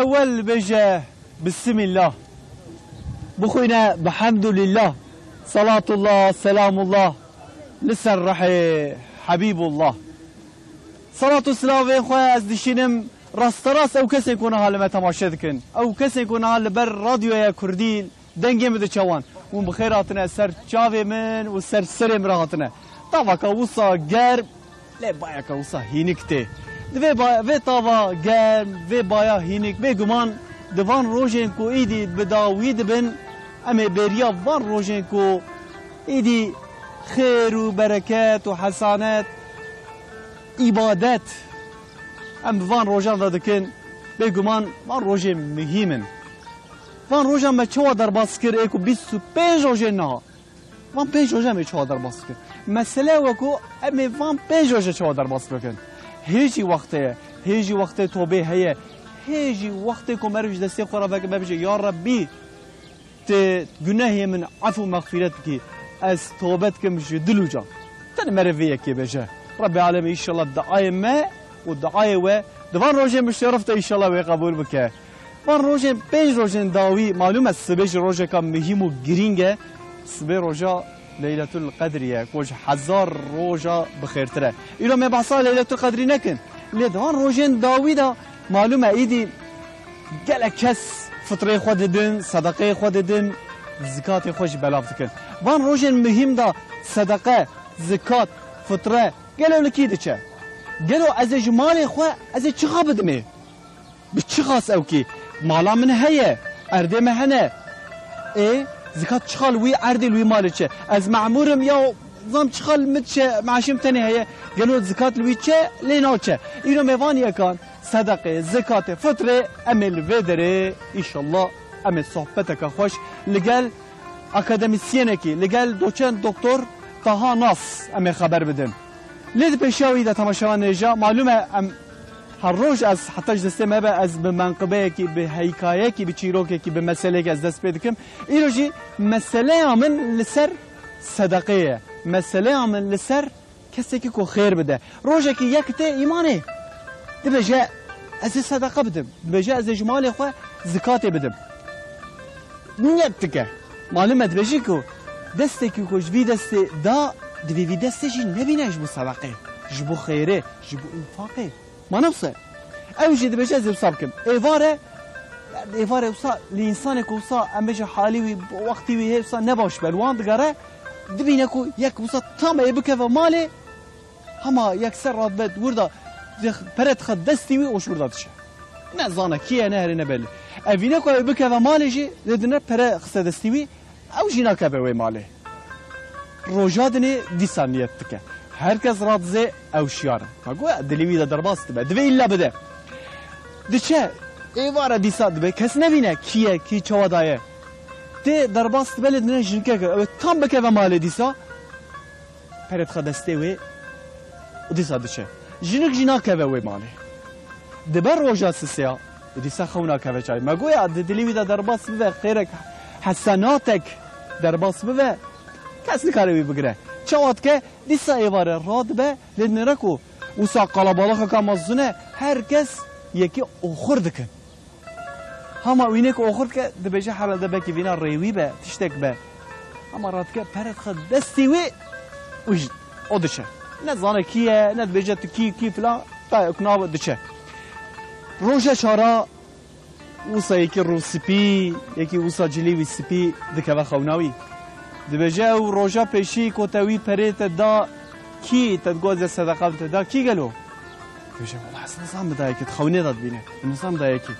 اول بجا بسم الله بخوينا بحمد لله صلاة الله سلام الله لسر رحي حبيب الله صلاة والسلام خواه از دشینم راست راست او کسی کنه حال ما تماشا دکن او کسی کنه حال بر رادیو یا کردی دنگی مده چوان و بخیراتنا سر چاوی من و سر سرم راحتنا طاوا كوصا جرم لا بايا كوصا هينكتي في طاوا جرم في بايا هينك بيجمان دفان روجينكو ايدي بداويد بن اما بريا فان روجينكو ايدي خير وبركات وحسنات عبادات ام فان روجان ذاكن بيجمان فان روجين مهيمن فان روجان ما چوا در باسكر ايكو 25 روجين نه فان 5 روجان ما چوا در باسكر مسئله وکو امی وان 5 روزه چه در باز بکن هیچی وقت توبه هیه هیچی وقت که مروج دستی خورا بکن ببیشه یا ربی گناهی من عفو مغفرت بکی از توبت کمش دلو جا تن مرویه که بشه رب العالمین ایشالله دعای ما و دعای و دوان روزه مشرفته ایشالله وی قبول بکه وان روزه 5 روزه داوی معلوم است سبیش روزه که مهم و گرینگه سبی روزه ليلة القدر كوج 1000 روجا بخير ترى إلى ما بحصل ليلة القدر نكن لدهان روجين داويدا معلومة إيدي قال كس فطري خود دين صدقة خود دين زكاة خوش بلاف تكن وان روجين مهم دا صدقة زكاة فطرة قالوا لكي دچه قالوا از جمال خو از چخا بدمه بچخاس اوكي مالا من هيا ارده مهنه ايه زكاة شخال وي عردي الوي مالتشه از معمورم يا نظام شخال متشه معشم تاني هي قالوا زكاة الوي تشه لينوتشه إنو ميوانيا كان صدقه زكاة فطره أمل فيدره إن شاء الله أمل صحبتك خوش لقال أكاديميسينكي لقال دوچن دكتور طه ناس أمل خبر بدن لید بشاوی دا تماشاوان نجا معلومه ام هر روز از حتی جسته ما از به منقبه کی به حکایه کی به چیروکه کی به مسئله کی از دست پیدا کم ایروجی مسئله من لسر صدقه مسئله من لسر کسی که کو خیر بده روزه کی یک ته ایمانه دی بجا از صدقه بدم بجا از اجمال خو زکات بدم نیت که معلومه بجی کو دسته کی کوش وی دسته دا دوی دسته جی نبینه جبو صدقه جبو خیره جبو انفاقه ما نفسه اوجي دي بجاز بصابكم ايفاره وصا لانسانك وصا امش حالي وقتي وي وصا نباش بالوان دغره دبينكو يك وصا تام يبكف مالي هما يكسر ربد وردا برت خدستي وي وش وردا تش نزانه كي نهر نبل افينكو يبكف مالي جي لدنا بر خدستي وي او جينا كبوي مالي روجادني دي ثانيتك herkes radze evşiyar. Kagoya delivi de darbast be. Dve illa bede. Diçe evara disad be. Kes ne bine kiye ki çavadaye. De darbast be ledine jinke. Evet tam beke ve male disa. Peret khadeste ve disa diçe. Jinik jinake ve male. De ber roja sisiya. Disa khawna ke ve çay. Magoya de delivi de darbast be khairek hasanatek darbast be. Kes nikare bigre. چواد که دیسا ایواره راد به لنرکو وسا قلبالخ کامزونه هر کس یکی آخر دکن هما وینه که آخر که دبیجه حالا دبکی وینا ریوی به تشتک به هما راد که پرد خد دستی وی وجد او دشه نزانه کیه ندبیجه کی فلان تا اکناب دشه روشه شارا وسا یکی رو سپی یکی وسا جلیوی سپی دکه و خوناوی دبجه و روژا پیشی کتوی پریت دا کی تدگوز صدقه دا کی گلو دبجه والله حس نظام بدای که تخونه داد بینه نظام دای کی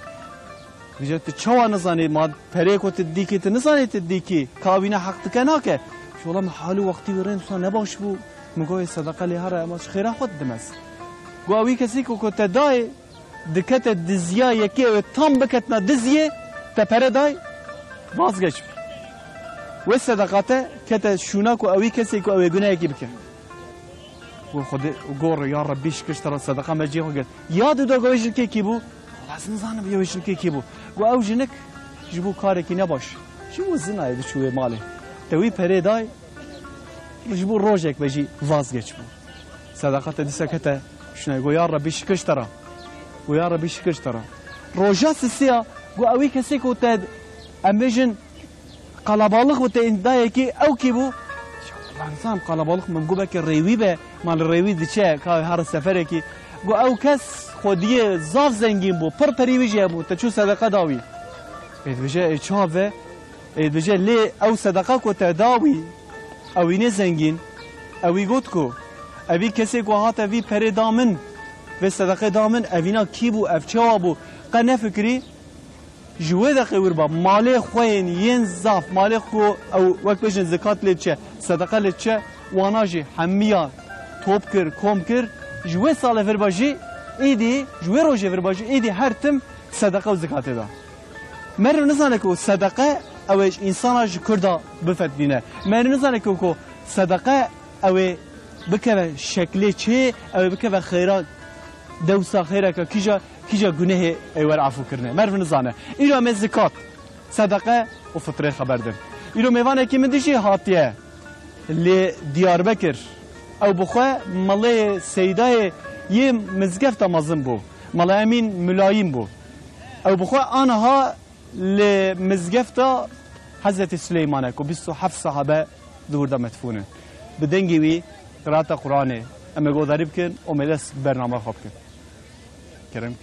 دبجه تو چوا نزانی ما پری کت دی کی نزانی دی کی کابینه حق تکنا که شو والله حالو وقتی ورن سو نباش بو مگوی صدقه لی هر اما خیره خود دمس گواوی کسی کو کت دای دکت دزیا یکی و تام بکتنا دزیه تپره دای بازگش و صدقاته كتا شوناكو اوي كسيكو اوي غناكي بك وخد وقور يا ربي شكش ترى الصدقه ما جي وقال يا دو غويش كيكيبو خلاص نزانه بيويش كيكيبو او جنك جبو كاركي نباش شو زنا شو مالي توي بريداي جبو روجك بيجي فازجيش بو صدقاته دي سكته شنو يقول يا ربي شكش ترى ويا ربي شكش ترى روجا سسیا گو اوی کسی کو تد امبیجن قلبالغ و تندای کی او کی بو انسان قلبالغ من گو بک ریوی به مال ریوی دچه که هر سفر کی گو او کس خودی زاف زنگین بو پر پریویجه بو تچو صدقه داوی ایدوجه چاوه ایدوجه لی او صدقه کو تداوی اوینه زنگین اوی گوت کو اوی کسی کو هات اوی پری دامن و صدقه دامن اوینا کی بو افچا بو قنه فکری جوه دقیق وربا مال خوین ین زاف مال خو او وقت بجن زکات لیچه صدقه لیچه واناجی همیا توب کر کم کر جوه سال ورباجی ایدی جوه روژه ورباجی ایدی هر تم صدقه و زکات دا مر نزانه که صدقه اوش انسان جی کرده بفت بینه مر نزانه که صدقه او بکه شکلی چه او بکه خیرات دوسا خیره که کیجا گناه ایوار عفو کرنه مرو نزانه ایرو می زکات صدقه و فطره خبر دن ایرو میوانه که من دیشی هاتیه لی دیار بکر او بخواه مالی سیدای یه مزگفت مازم بو مالی امین ملایم بو او بخواه آنها لی مزگفت حضرت سلیمانه که 27 صحابه دور دا مدفونه بدنگی وی قرآت قرآنه اما گوداری بکن و مدست برنامه خواب کن کرم